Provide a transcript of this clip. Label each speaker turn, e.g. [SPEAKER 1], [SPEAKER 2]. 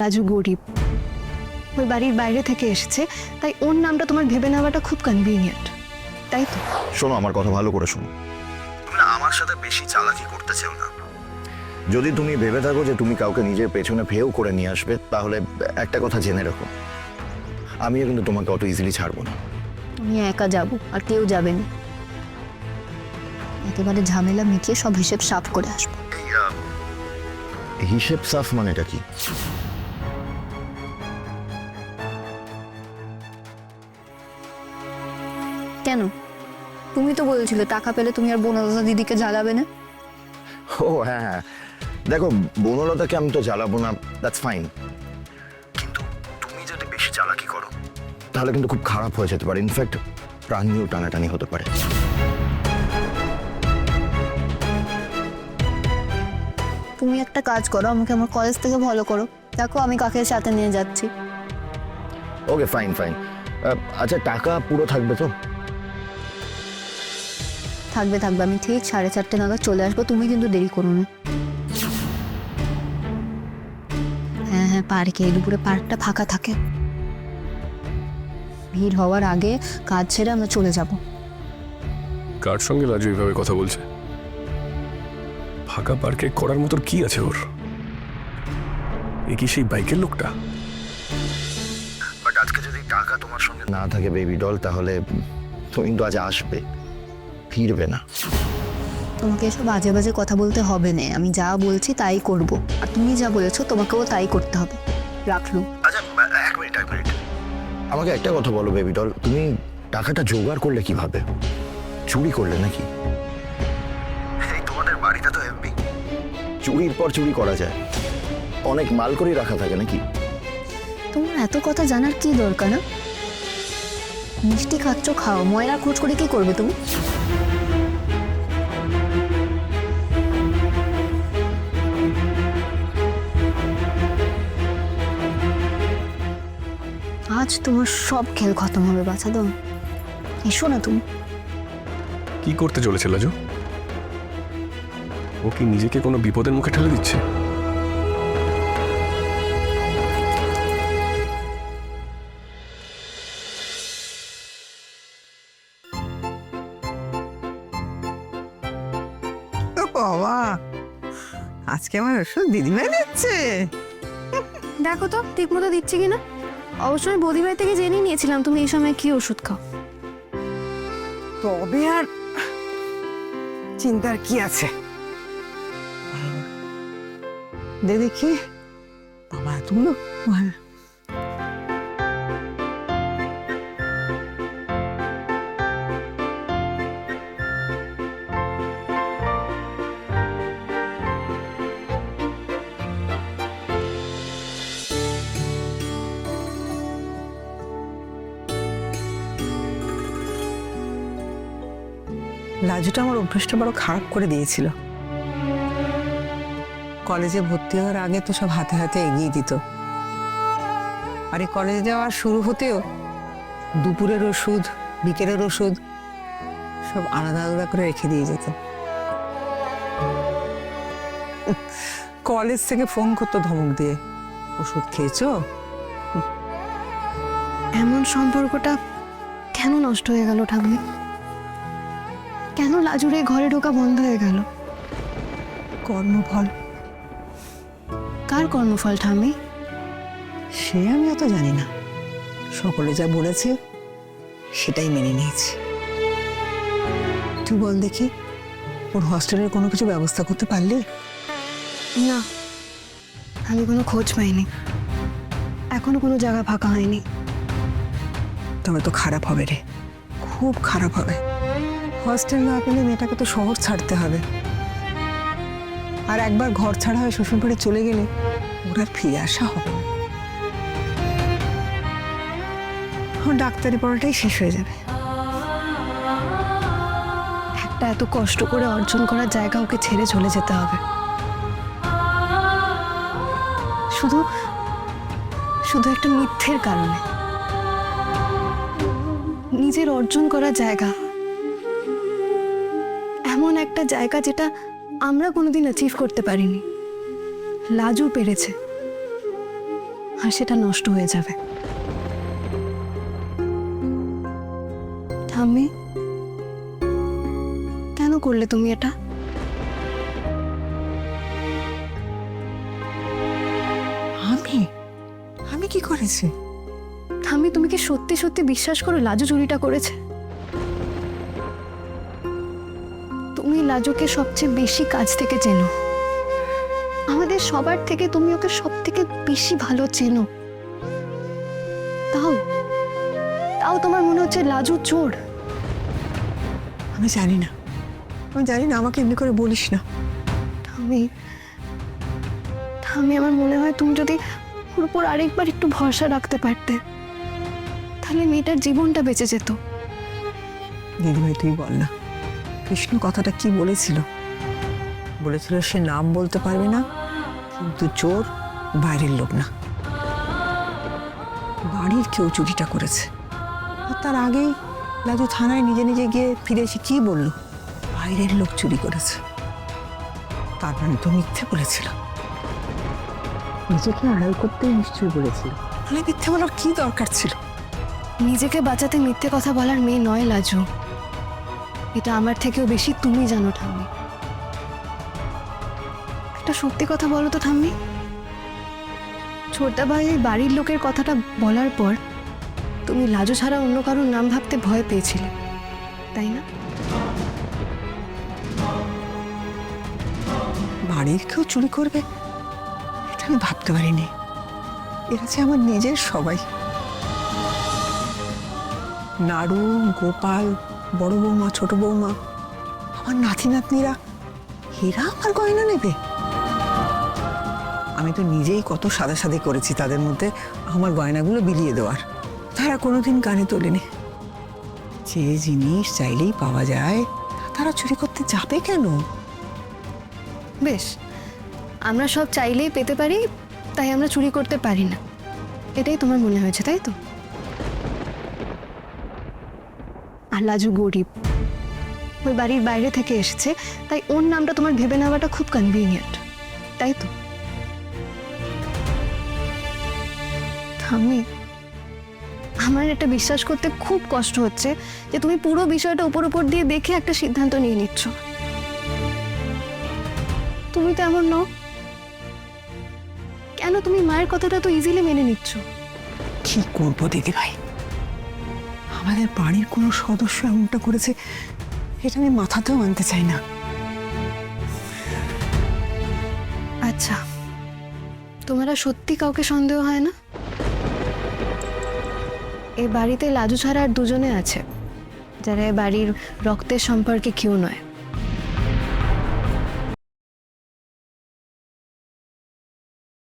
[SPEAKER 1] রাজু গরিব, ওই বাড়ির বাইরে থেকে এসেছে, তাই ওর নামটা তোমার ভেবে নেওয়াটা খুব কনভিনিয়েন্ট, তাই তো?
[SPEAKER 2] শোনো, আমার কথা ভালো করে শোনো। তুমি না আমার সাথে বেশি চালাকি করতে চাও না। যদি তুমি ভেবে থাকো যে তুমি কাউকে নিজের পেছনে ফেউ করে নিয়ে আসবে, তাহলে একটা কথা জেনে রাখো, আমিও কিন্তু তোমাকে অত ইজিলি ছাড়বো না।
[SPEAKER 3] আমি একা যাব, আর কেউ যাবে না। একেবারে ঝামেলা মিটিয়ে সব হিসেব সাফ করে আসবো।
[SPEAKER 2] হিসেব সাফ মানেটা কি?
[SPEAKER 3] কেন? তুমি তো বলছিলে টাকা পেলে তুমি আর বনলতা দিদিকে জ্বালাবে না।
[SPEAKER 2] ও হ্যাঁ হ্যাঁ, দেখো বনলতাকে আমি তো জ্বালাবো না, দ্যাটস ফাইন, কিন্তু তুমি যদি বেশি চালাকি করো তাহলে কিন্তু খুব খারাপ হয়ে যেতে পারে। ইনফ্যাক্ট প্রাণ নিয়েও টানাটানি হতে পারে।
[SPEAKER 3] তুমি একটা কাজ করো, আমাকে আমার কলেজ থেকে ভালো করো, দেখো আমি কাকে সাথে নিয়ে যাচ্ছি।
[SPEAKER 2] Okay fine fine. আচ্ছা, টাকা পুরো থাকবে তো?
[SPEAKER 3] থাকবে থাকবে, আমি ঠিক 4:30 নাগাদ চলে আসবো, তুমি কিন্তু দেরি করো না। হ্যাঁ হ্যাঁ, পার্কে, দুপুরে পার্কটা ফাঁকা থাকে, ভিড় হওয়ার আগে কাজ ছেড়ে আমরা চলে যাব।
[SPEAKER 4] কার সঙ্গে রাজু এইভাবে কথা বলছে? ফাঁকা পার্কে করার মতো কি আছে ওর? এ কি সেই বাইকের লোকটা?
[SPEAKER 2] বাট আজকে যদি টাকা তোমার সঙ্গে না থাকে বেবি ডল, তাহলে তুমি কিন্তু আজ আসবে, ফিরবে না।
[SPEAKER 3] তোমাকে এসব বাজে বাজে কথা বলতে হবে না, আমি যা বলছি তাই করব, আর তুমি যা বলেছো তোমাকেও তাই করতে হবে। রাখলু।
[SPEAKER 2] আচ্ছা এক মিনিট। আমাকে একটা কথা বলো বেবি ডল, তুমি টাকাটা জোগাড় করলে কিভাবে? চুরি করলে নাকি? এই তোমাদের বাড়িটা তো এমপি, চুরির পর চুরি করা যায়, অনেক মাল করে রাখা থাকে নাকি?
[SPEAKER 3] তোমার এত কথা জানার কি দরকার? না মিষ্টি খাচ্ছ, খাও, ময়লা খোঁজ করে কি করবে তুমি? আজ তোমার সব খেল খতম হবে বাছা দাও। এসো না তুমি।
[SPEAKER 4] কি করতে চলেছে লাজু? ও কি নিজেকে কোনো বিপদের মুখে ঠেলে দিচ্ছে?
[SPEAKER 5] বাবা, আজকে আমার ওষুধ দিদিভাই দিচ্ছে।
[SPEAKER 1] দেখো তো ঠিক মতো দিচ্ছে কিনা। অবশ্যই বৌদিভাই থেকে জেনে নিয়েছিলাম তুমি এই সময় কি ওষুধ খাও।
[SPEAKER 5] তবে আর চিন্তার কি আছে? দেখি বাবা এতগুলো। লাজুটা আমার অভ্যাসটা বড় খারাপ করে দিয়েছিল। কলেজে ভর্তি হওয়ার আগে তো সব হাতে হাতে এগিয়ে দিত, আর এই কলেজে যাওয়া শুরু হতেও দুপুরের ওষুধ, বিকেলের ওষুধ সব আলাদা আলাদা করে রেখে দিয়ে যেত। কলেজ থেকে ফোন করতো ধমক দিয়ে, ওষুধ খেয়েছো?
[SPEAKER 1] এমন সম্পর্কটা কেন নষ্ট হয়ে গেল ঠাম্মি? কেন লাজুর এই ঘরে ঢোকা বন্ধ হয়ে গেল?
[SPEAKER 5] কর্মফল।
[SPEAKER 1] কার কর্মফল ঠাম্মি?
[SPEAKER 5] সে আমি অত জানি না, সকলে যা বলেছে সেটাই মেনে নিয়েছি। তুই বল দেখি, ওর হস্টেলের কোনো কিছু ব্যবস্থা করতে পারলি?
[SPEAKER 1] না, আমি কোনো খোঁজ পাইনি, এখনো কোনো জায়গা ফাঁকা হয়নি।
[SPEAKER 5] তবে তো খারাপ হবে রে, খুব খারাপ হবে। হস্টেল না পেলে মেয়েটাকে তো শহর ছাড়তে হবে, আর একবার ঘর ছাড়া হয়ে শ্বশুরবাড়ি চলে গেলে ওর আর ফিরে আসা হবে না। ওর ডাক্তারি পড়াটাই শেষ হয়ে যাবে।
[SPEAKER 1] একটা এত কষ্ট করে অর্জন করার জায়গা ওকে ছেড়ে চলে যেতে হবে, শুধু শুধু একটা মিথ্যের কারণে। নিজের অর্জন করা জায়গা, এমন একটা জায়গা যেটা আমরা কোনোদিন অ্যাচিভ করতে পারিনি, লাজু পেরেছে। আর সেটা নষ্ট হয়ে যাবে। ঠাম্মি, কেন করলে তুমি এটা?
[SPEAKER 5] আমি কি করেছি?
[SPEAKER 1] ঠাম্মি, তুমি কি সত্যি সত্যি বিশ্বাস করো লাজু চুরিটা করেছে? তুমি লাজুকে সবচেয়ে বেশি কাছ থেকে চেনো, আমাদের সবার থেকে তুমি ওকে সব থেকে বেশি ভালো চেনো। তাও তাও তোমার মনে হচ্ছে লাজু চোর?
[SPEAKER 5] আমি জানি না, আমাকে এমনি করে বলিস না।
[SPEAKER 1] ঠাম্মি, ঠাম্মি, আমার মনে হয় তুমি যদি ওর উপর আরেকবার একটু ভরসা রাখতে পারতে, তাহলে মেয়েটার জীবনটা বেঁচে যেত।
[SPEAKER 5] দিদিভাই তুই বল না, কৃষ্ণ কথাটা কি বলেছিল? বলেছিল সে নাম বলতে পারবে না, কিন্তু চোর বাইরের লোক না, বাড়ির কেউ চুরিটা করেছে। আর তার আগেই লাজু থানায় নিজে নিজে গিয়ে ফিরে এসে কি বললো? বাইরের লোক চুরি করেছে। তার মানে তো মিথ্যে বলেছিল, নিজেকে আড়াল করতে নিশ্চয়ই বলেছিল। মানে মিথ্যে বলার কি দরকার ছিল?
[SPEAKER 1] নিজেকে বাঁচাতে মিথ্যে কথা বলার মেয়ে নয় লাজু, এটা আমার থেকেও বেশি তুমি জানো ঠাম্মি। একটা সত্যি কথা বলো তো ঠাম্মি, ছোটদা ভাই এই বাড়ির লোকের কথাটা বলার পর তুমি লাজু ছাড়া অন্য কারোর নাম ভাবতে ভয় পেয়েছিলে, তাই না?
[SPEAKER 5] বাড়ির কেউ চুরি করবে এটা আমি ভাবতে পারিনি। এরা যে আমার নিজের সবাই। নাড়ু, গোপাল, বড় বৌমা, ছোট বৌমা, আমার নাতি নাতনিরা, এরা আমার গয়না নেবে? আমি তো নিজেই কত সাদাসাদি করেছি তাদের মধ্যে আমার গয়নাগুলো বিলিয়ে দেওয়ার, তারা কোনোদিন কানে তোলেনি। যে জিনিস চাইলেই পাওয়া যায় তারা চুরি করতে যাবে কেন?
[SPEAKER 1] বেশ, আমরা সব চাইলেই পেতে পারি, তাই আমরা চুরি করতে পারি না, এটাই তোমার মনে হয়েছে, তাই তো? আর লাজু গরিব, ওই বাড়ির বাইরে থেকে এসেছে, তাই ওর নামটা তোমার ভেবে নেওয়াটা খুব কনভিনিয়েন্ট, তাই তো? ঠাম্মি, আমার এটা বিশ্বাস করতে খুব কষ্ট হচ্ছে যে তুমি পুরো বিষয়টা উপর উপর দিয়ে দেখে একটা সিদ্ধান্ত নিয়ে নিচ্ছ। তুমি তো এমন নও। কেন তুমি মায়ের কথাটা তো ইজিলি মেনে নিচ্ছ?
[SPEAKER 5] কি করবো দিদি ভাই, আমাদের বাড়ির কোনো সদস্য এমনটা করেছে এটা আমি মাথাতেও আনতে চাই না।
[SPEAKER 1] আচ্ছা, তোমার আর সত্যি কাউকে সন্দেহ হয় না? এই বাড়িতে লাজু ছাড়া আর দুজনে আছে যারা এ বাড়ির রক্তের সম্পর্কে কেউ নয়।